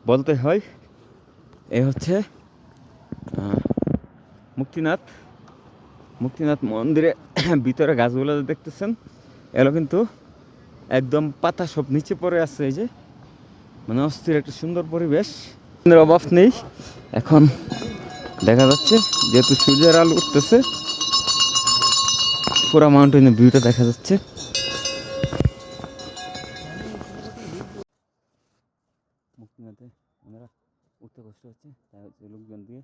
বলতে হয়। এই হচ্ছে মুক্তিনাথ মুক্তিনাথ মন্দিরে ভিতরে গাছগুলো দেখতেছেন, এগুলো কিন্তু একদম পাতা সব নিচে পড়ে আছে। এই যে মানে অস্থির একটা সুন্দর পরিবেশ, অভাব নেই। এখন দেখা যাচ্ছে যেহেতু সূর্যের আলো উঠতেছে, পুরা মাউন্টেনের ভিউটা দেখা যাচ্ছে। মুক্তিনাথে ওনারা উঠতে কষ্ট হচ্ছে, তাই হচ্ছে লোকজন দিয়ে।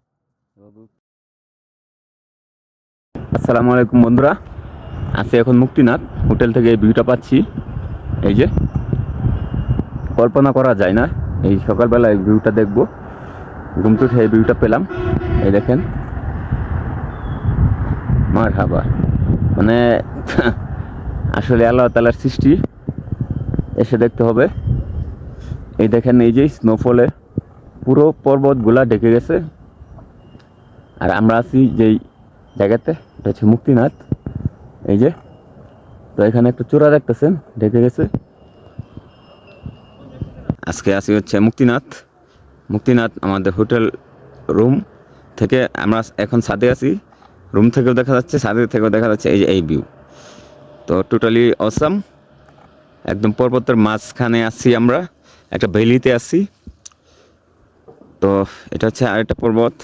আসসালামু আলাইকুম বন্ধুরা, আছি এখন মুক্তিনাথ হোটেল থেকে এই ভিউটা পাচ্ছি। এই যে কল্পনা করা যায় না, এই সকালবেলা এই ভিউটা দেখবো, ঘুম থেকে এই ভিউটা পেলাম। এই দেখেন, মারহাবা, মানে আসলে আল্লাহ তাআলার সৃষ্টি, এসে দেখতে হবে। এই দেখেন, এই যে স্নোফলে পুরো পর্বতগুলা ঢেকে গেছে, আর আমরা আছি যেই জায়গাতে, এটা হচ্ছে মুক্তিনাথ। এই যে, তো এখানে একটা চূড়া দেখতেছেন ঢেকে গেছে। আজকে আসি হচ্ছে মুক্তিনাথ আমাদের হোটেল রুম থেকে। আমরা এখন ছাদে আছি, রুম থেকেও দেখা যাচ্ছে, ছাদের থেকেও দেখা যাচ্ছে। এই যে এই ভিউ, তো টোটালি অসাম। একদম পর্বতের মাঝখানে আছি আমরা, একটা ভ্যালিতে আছি। তো এটা হচ্ছে আরেকটা পর্বত,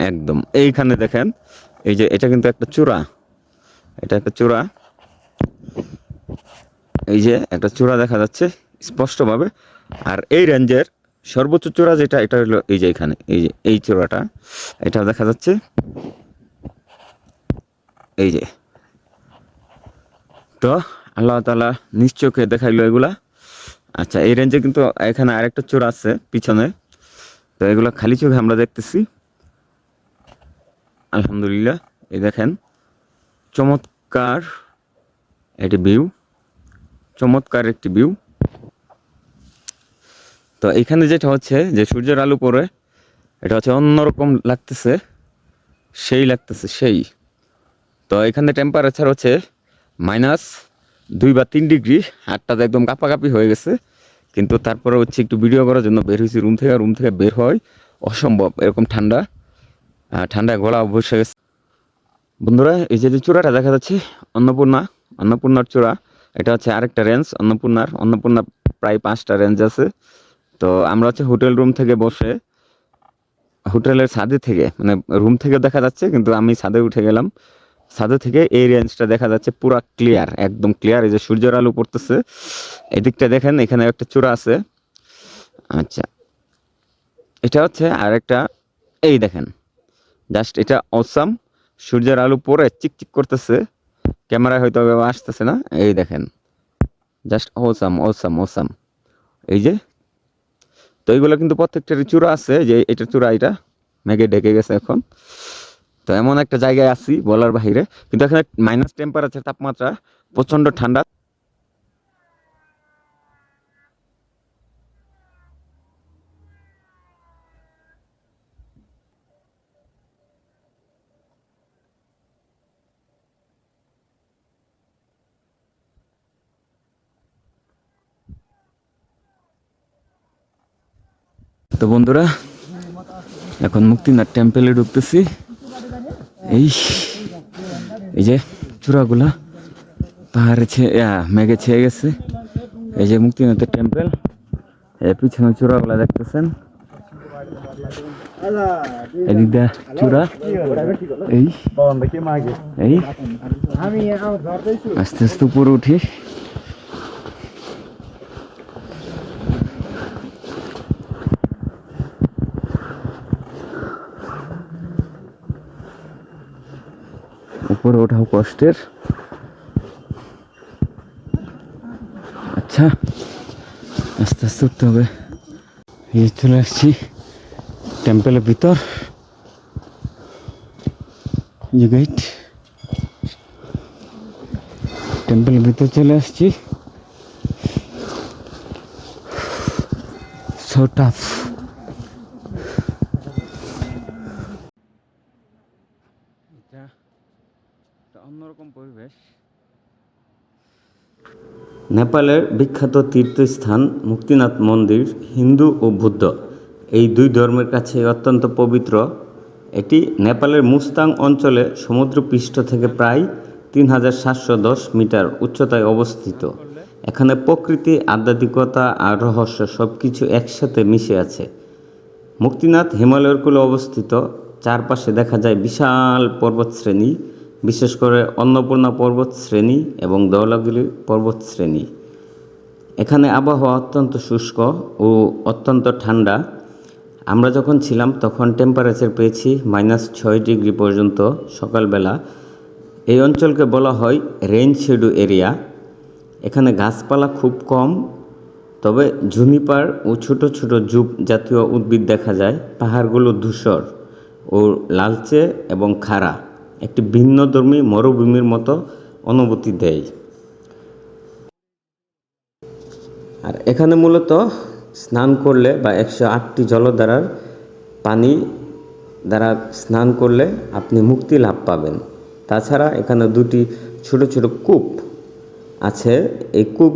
একদম এইখানে দেখেন। এই যে এটা কিন্তু একটা চূড়া, এটা একটা চূড়া। এই যে একটা চূড়া দেখা যাচ্ছে স্পষ্টভাবে। আর এই রেঞ্জের সর্বোচ্চ চূড়া যেটা, এটা হলো এই যে এখানে, এই যে এই চূড়াটা, এটা দেখা যাচ্ছে। এই যে, তো আল্লাহ তাআলা নিশ্চয়কে দেখাইলো এগুলা। আচ্ছা, এই রেঞ্জে কিন্তু এখানে আরেকটা চূড়া আছে পিছনে, তো এগুলো খালি চোখে আমরা দেখতেছি। আলহামদুলিল্লাহ, এই দেখেন চমৎকার একটি ভিউ, চমৎকার একটি ভিউ। তো এখানে যেটা হচ্ছে যে সূর্যের আলো পড়ে, এটা হচ্ছে অন্যরকম লাগতেছে, সেই লাগতেছে সেই। তো এখানে টেম্পারেচার হচ্ছে -2 বা 3 ডিগ্রি, হাতটাতে একদম কাঁপাকাঁপি হয়ে গেছে। কিন্তু তারপরে হচ্ছে একটু ভিডিও করার জন্য বের হয়েছি রুম থেকে বের হয় অসম্ভব এরকম ঠান্ডা, ঠান্ডায় গলা বসে গেছে। বন্ধুরা, এই যে চূড়াটা দেখা যাচ্ছে, অন্নপূর্ণার চূড়া। এটা হচ্ছে আরেকটা রেঞ্জ অন্নপূর্ণা প্রায় 5টা রেঞ্জ আছে। তো আমরা হচ্ছে হোটেল রুম থেকে বসে, হোটেলের ছাদে থেকে, মানে রুম থেকে দেখা যাচ্ছে, কিন্তু আমি ছাদে উঠে গেলাম। ছাদে থেকে এই রেঞ্জটা দেখা যাচ্ছে পুরা ক্লিয়ার, একদম ক্লিয়ার। এই যে সূর্যের আলো পড়তেছে, এদিকটা দেখেন, এখানে একটা চূড়া আছে। আচ্ছা, এটা হচ্ছে আরেকটা, এই দেখেন, জাস্ট এটা অসাম। সূর্যের আলো পরে চিকচিক করতেছে, ক্যামেরায় হয়তো আসতেছে না। এই দেখেন, জাস্ট অসাম। এই যে, তো এইগুলো কিন্তু প্রত্যেকটারই চূড়া আছে, যে এটা চূড়া, এটা মেঘে ঢেকে গেছে এখন। তো এমন একটা জায়গায় আছি বলার বাহিরে, কিন্তু এখানে মাইনাস টেম্পারেচার, তাপমাত্রা প্রচন্ড ঠান্ডা। তো বন্ধুরা, এখন মুক্তিনাথ টেম্পেলে ঢুকতেছি। এই এই যে চূড়াগুলা পাহাড়ে মেঘে ছেয়ে গেছে। এই যে মুক্তিনাথের টেম্পেল, পিছনে চূড়াগুলা দেখতেছেন, এদিকটা চূড়া। এই এই আস্তে আস্তে উপরে উঠি। উপরে ওঠাও কষ্টের। আচ্ছা, আস্তে আস্তে উঠতে হবে। এই চলে আসছি টেম্পেলের ভিতর, যে গেট, টেম্পেলের ভিতর চলে আসছি। So tough. এটা অন্যরকম পরিবেশ। নেপালের বিখ্যাত তীর্থস্থান মুক্তিনাথ মন্দির হিন্দু ও বৌদ্ধ এই দুই ধর্মের কাছে অত্যন্ত পবিত্র। এটি নেপালের মুস্তাং অঞ্চলে সমুদ্রপৃষ্ঠ থেকে প্রায় 3710 মিটার উচ্চতায় অবস্থিত। এখানে প্রকৃতি, আধ্যাত্মিকতা আর রহস্য সবকিছু একসাথে মিশে আছে। মুক্তিনাথ হিমালয়ের কূলে অবস্থিত। চারপাশে দেখা যায় বিশাল পর্বতশ্রেণী, বিশেষ করে অন্নপূর্ণা পর্বতশ্রেণী এবং ধওলাগিরি পর্বতশ্রেণী। এখানে আবহাওয়া অত্যন্ত শুষ্ক ও অত্যন্ত ঠান্ডা। আমরা যখন ছিলাম তখন টেম্পারেচার পেয়েছি -6 ডিগ্রি পর্যন্ত সকালবেলা। এই অঞ্চলকে বলা হয় রেইন শ্যাডো এরিয়া। এখানে গাছপালা খুব কম, তবে জুনিপার ও ছোট ছোট জুপ জাতীয় উদ্ভিদ দেখা যায়। পাহাড়গুলো ধূসর ও লালচে এবং খাড়া, একটি ভিন্নধর্মী মরুভূমির মতো অনুভূতি দেয়। আর এখানে মূলত স্নান করলে বা 108টি জলধারার পানি দ্বারা স্নান করলে আপনি মুক্তি লাভ পাবেন। তাছাড়া এখানে দুটি ছোট ছোট কূপ আছে। এই কূপ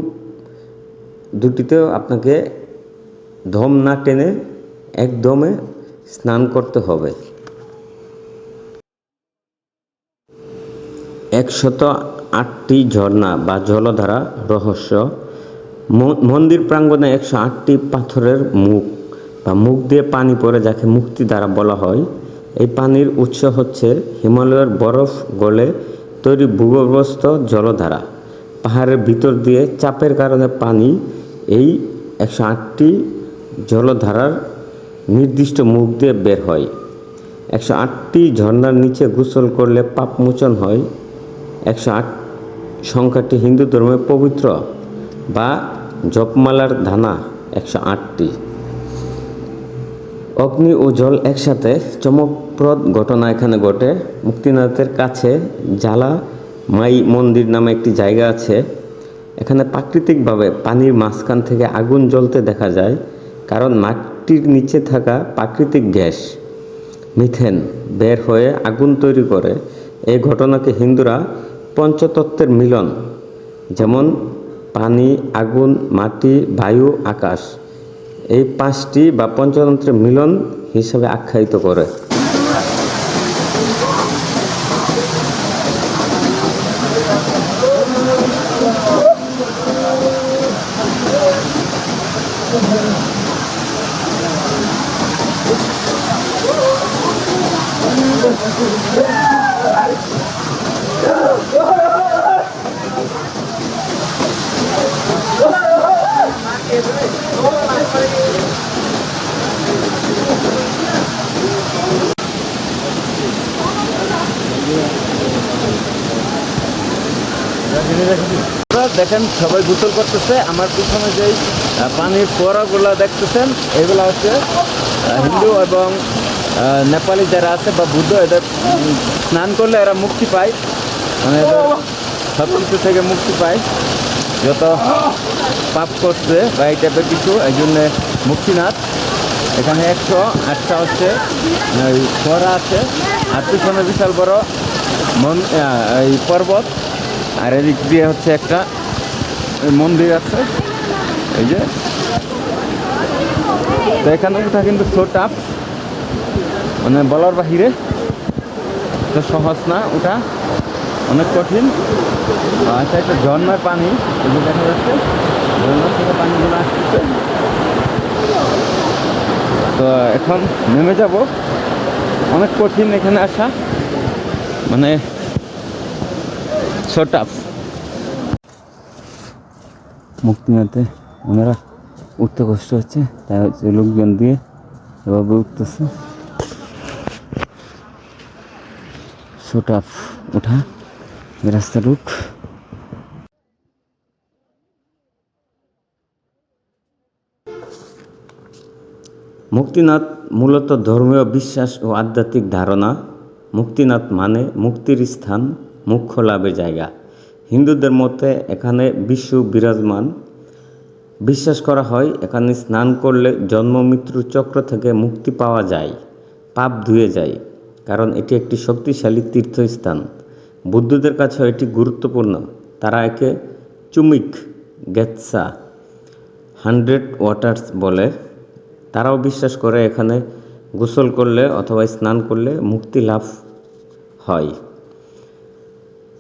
দুটিতেও আপনাকে দম না টেনে একদমে স্নান করতে হবে। 108টি ঝর্ণা বা জলধারা রহস্য। মন্দির প্রাঙ্গণে 108টি পাথরের মুখ বা মুখ দিয়ে পানি পড়ে, যাকে মুক্তিধারা বলা হয়। এই পানির উৎস হচ্ছে হিমালয়ের বরফ গলে তৈরি ভূগর্ভস্থ জলধারা। পাহাড়ের ভিতর দিয়ে চাপের কারণে পানি এই 108টি জলধারার নির্দিষ্ট মুখ দিয়ে বের হয়। 108টি ঝর্ণার নিচে গোসল করলে পাপ মোচন হয়। 108 সংখ্যাটি হিন্দু ধর্মে পবিত্র বা জপমালার ধানা 108টি। অগ্নি ও জল একসাথে, চমকপ্রদ ঘটনা এখানে ঘটে। মুক্তিনাথের কাছে জ্বালা মাই মন্দির নামে একটি জায়গা আছে। এখানে প্রাকৃতিকভাবে পানির মাঝখান থেকে আগুন জ্বলতে দেখা যায়, কারণ মাটির নিচে থাকা প্রাকৃতিক গ্যাস মিথেন বের হয়ে আগুন তৈরি করে। এই ঘটনাকে হিন্দুরা পঞ্চতত্ত্বের মিলন, যেমন পানি, আগুন, মাটি, বায়ু, আকাশ, এই 5টি বা পঞ্চতন্ত্রের মিলন হিসেবে আখ্যায়িত করে। দেখেন সবাই গোসল করতেছে। আমার পিছনে যেই পানির ফোয়ারাগুলো দেখতেছেন, এগুলো হচ্ছে হিন্দু এবং নেপালি যারা আছে বা বুদ্ধ, এদের স্নান করলে এরা মুক্তি পায়, মানে এদের সব কিছু থেকে মুক্তি পায়, যত পাপ করছে বা এই টাইপের কিছু। এই জন্যে মুক্তিনাথ এখানে 108টা হচ্ছে ফোয়ারা আছে। আর পিছনে বিশাল বড় এই পর্বত, আর এদিক দিয়ে হচ্ছে একটা মন্দির আছে। এই যে, তো এখানে ওঠা কিন্তু সো টাফ, মানে বলার বাহিরে। তো সহজ না, ওটা অনেক কঠিন। আচ্ছা, একটা ঝর্ণার পানি এই যে দেখা যাচ্ছে, ঝর্ণার থেকে পানিগুলো আসতেছে। তো এখন নেমে যাব। অনেক কঠিন এখানে আসা, মানে সো টাফ। মুক্তিনাথে ওনারা উঠতে কষ্ট হচ্ছে, তাই হচ্ছে লোকজন দিয়ে এভাবে উঠতেছে। সো টাফ ওঠা রাস্তা রুট। মুক্তিনাথ মূলত ধর্মীয় বিশ্বাস ও আধ্যাত্মিক ধারণা। মুক্তিনাথ মানে মুক্তির স্থান, মোক্ষ লাভের জায়গা। হিন্দুদের মতে এখানে বিষ্ণু বিরাজমান। বিশ্বাস করা হয় এখানে স্নান করলে জন্ম মৃত্যুর চক্র থেকে মুক্তি পাওয়া যায়, পাপ ধুয়ে যায়, কারণ এটি একটি শক্তিশালী তীর্থস্থান। বুদ্ধদের কাছেও এটি গুরুত্বপূর্ণ। তারা একে চুমিক গেৎসা 100 ওয়াটার্স বলে। তারাও বিশ্বাস করে এখানে গোসল করলে অথবা স্নান করলে মুক্তি লাভ হয়।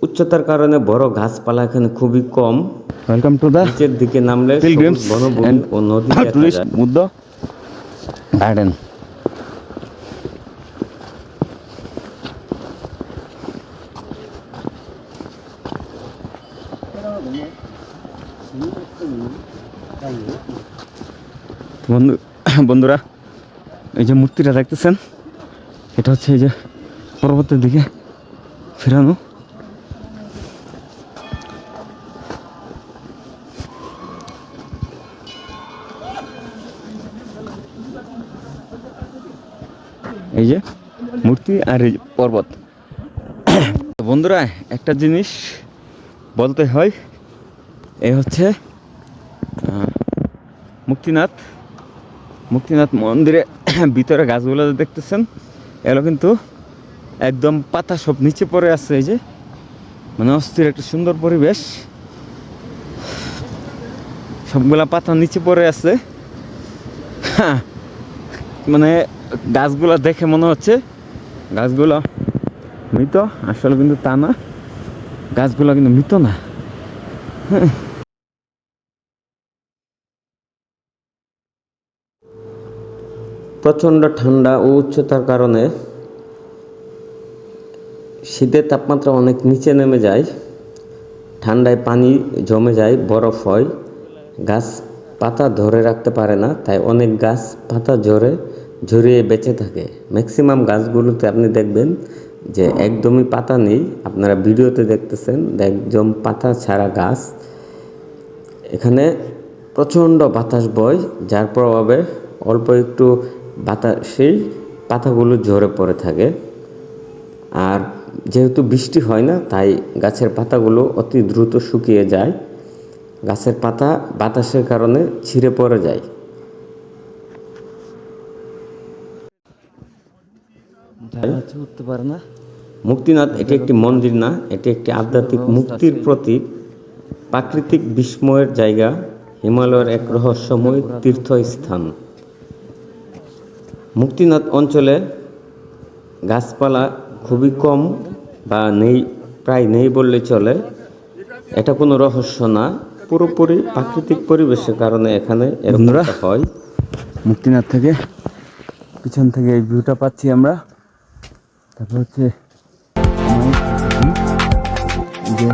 উচ্চতার কারণে বড় গাছপালা এখানে খুবই কম। ওয়েলকাম টু দ্য নিচের দিকে নামলে সবুজ পিলগ্রিমস বনভূমি এন্ড ও নদী দেখা টুরিস্ট যায়। বুদ্ধ গার্ডেন। বন্ধুরা, এই যে মূর্তিটা দেখতেছেন, এটা হচ্ছে এই যে পর্বতের দিকে ফেরানো। এই যে মূর্তি আর এই পর্বত। বন্ধুরা, একটা জিনিস বলতে হয়, এই হচ্ছে মুক্তিনাথ মন্দিরে ভিতরে গাছগুলো দেখতেছেন, এগুলো কিন্তু একদম পাতা সব নিচে পড়ে আছে। এই যে মানে অস্থির একটা সুন্দর পরিবেশ, সবগুলা পাতা নিচে পড়ে আছে। মানে গাছগুলো দেখে মনে হচ্ছে গাছগুলো মৃত, আসলে কিন্তু তা না, গাছগুলো কিন্তু মৃত না। প্রচণ্ড ঠান্ডা ও উচ্চতার কারণে শীতের তাপমাত্রা অনেক নিচে নেমে যায়। ঠান্ডায় পানি জমে যায়, বরফ হয়, গাছ পাতা ধরে রাখতে পারে না, তাই অনেক গাছ পাতা ঝরিয়ে বেঁচে থাকে। ম্যাক্সিমাম গাছগুলোতে আপনি দেখবেন যে একদমই পাতা নেই। আপনারা ভিডিওতে দেখতেছেন একদম পাতা ছাড়া গাছ। এখানে প্রচণ্ড বাতাস বয়, যার প্রভাবে অল্প একটু বাতাসেই পাতাগুলো ঝরে পড়ে থাকে। আর যেহেতু বৃষ্টি হয় না, তাই গাছের পাতাগুলো অতি দ্রুত শুকিয়ে যায়। গাছের পাতা বাতাসের কারণে ছিঁড়ে পড়ে যায়। উঠতে পারে না। মুক্তিনাথ এটি একটি মন্দির না, এটি একটি আধ্যাত্মিক মুক্তির প্রতীক, প্রাকৃতিক বিস্ময়ের জায়গা, হিমালয়ের এক রহস্যময় তীর্থস্থান। মুক্তিনাথ অঞ্চলে গাছপালা খুবই কম বা নেই, প্রায় নেই বললে চলে। এটা কোনো রহস্য না, পুরোপুরি প্রাকৃতিক পরিবেশের কারণে এখানে এরকমটা হয়। মুক্তিনাথ থেকে পিছন থেকে এই ভিউটা পাচ্ছি আমরা। তারপর হচ্ছে যে